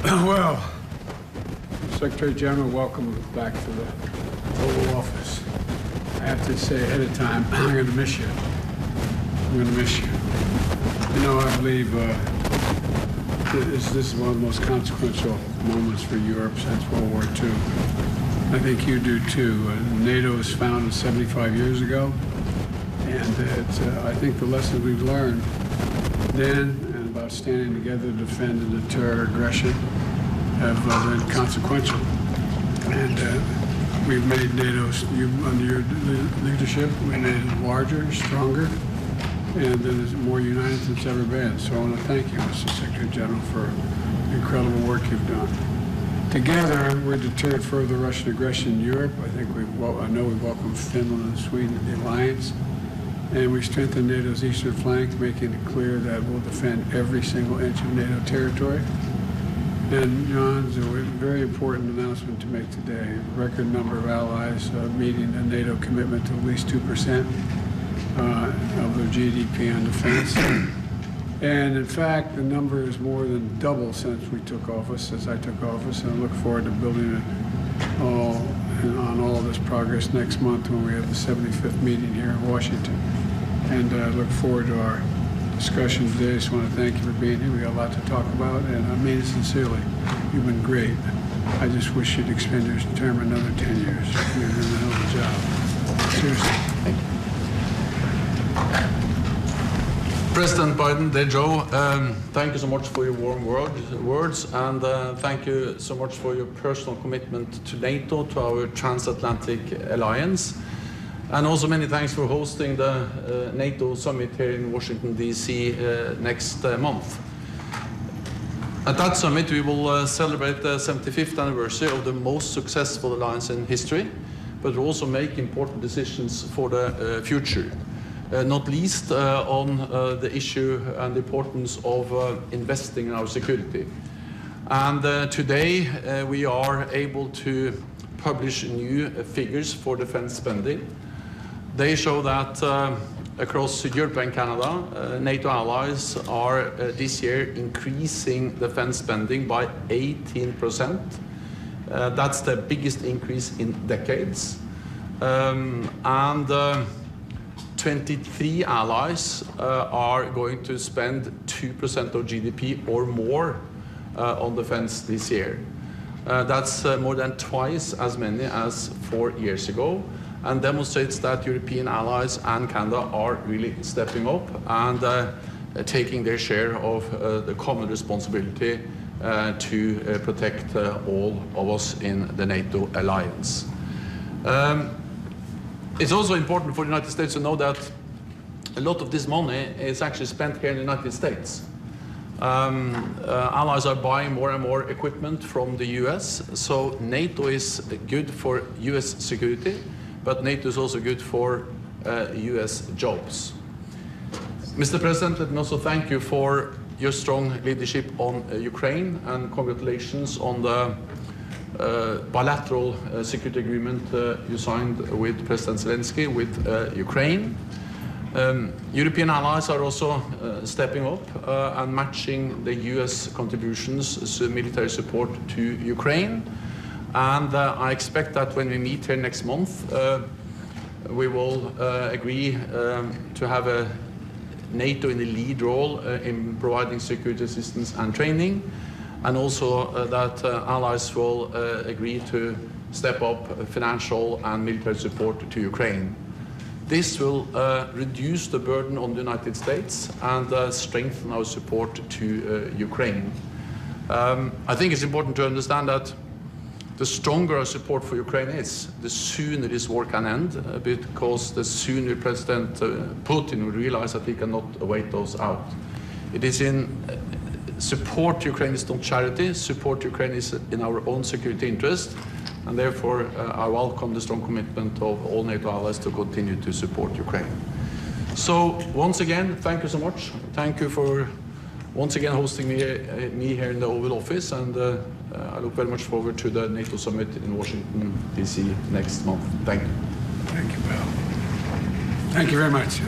Well, Secretary General, welcome back to the Oval Office. I have to say ahead of time, I'm going to miss you. I'm going to miss you. You know, I believe this is one of the most consequential moments for Europe since World War II. I think you do too. NATO was founded 75 years ago, and I think the lessons we've learned then and about standing together to defend and deter aggression have been consequential. And we've made NATO, under your leadership, we made it larger, stronger, and it's more united than it's ever been. So I want to thank you, Mr. Secretary General, for the incredible work you've done. Together, we're deterred further Russian aggression in Europe. I know we've welcomed Finland and Sweden to the alliance. And we strengthened NATO's eastern flank, making it clear that we'll defend every single inch of NATO territory. And John, it's a very important announcement to make today. A record number of allies meeting the NATO commitment to at least 2% of their GDP on defense. And in fact, the number is more than double since I took office, and I look forward to building it on all this progress next month when we have the 75th meeting here in Washington. And I look forward to our discussion today. I just want to thank you for being here. We got a lot to talk about, and I mean it sincerely. You've been great. I just wish you'd extend your term another 10 years. You're doing a hell of a job. Seriously. Thank you. President Biden, dear Joe, thank you so much for your warm words, and thank you so much for your personal commitment to NATO, to our transatlantic alliance. And also many thanks for hosting the NATO summit here in Washington, D.C. Next month. At that summit, we will celebrate the 75th anniversary of the most successful alliance in history, but also make important decisions for the future, not least on the issue and the importance of investing in our security. And today, we are able to publish new figures for defense spending. They show that across Europe and Canada, NATO allies are this year increasing defense spending by 18%. That's the biggest increase in decades. And 23 allies are going to spend 2% of GDP or more on defense this year. That's more than twice as many as 4 years ago, and demonstrates that European allies and Canada are really stepping up and taking their share of the common responsibility to protect all of us in the NATO alliance. It's also important for the United States to know that a lot of this money is actually spent here in the United States. Allies are buying more and more equipment from the US, so NATO is good for US security, but NATO is also good for US jobs. Mr. President, let me also thank you for your strong leadership on Ukraine, and congratulations on the bilateral security agreement you signed with President Zelensky with Ukraine. European allies are also stepping up and matching the US contributions to military support to Ukraine. And I expect that when we meet here next month, we will agree to have a NATO in the lead role in providing security assistance and training, and also that allies will agree to step up financial and military support to Ukraine. This will reduce the burden on the United States and strengthen our support to Ukraine. I think it's important to understand that the stronger our support for Ukraine is, the sooner this war can end, because the sooner President Putin will realize that he cannot wait those out. It is in support Ukraine is not charity, support Ukraine is in our own security interest, and therefore I welcome the strong commitment of all NATO allies to continue to support Ukraine. So once again, thank you so much. Thank you for once again hosting me here in the Oval Office, and I look very much forward to the NATO summit in Washington, D.C. next month. Thank you. Thank you, Bill. Thank you very much.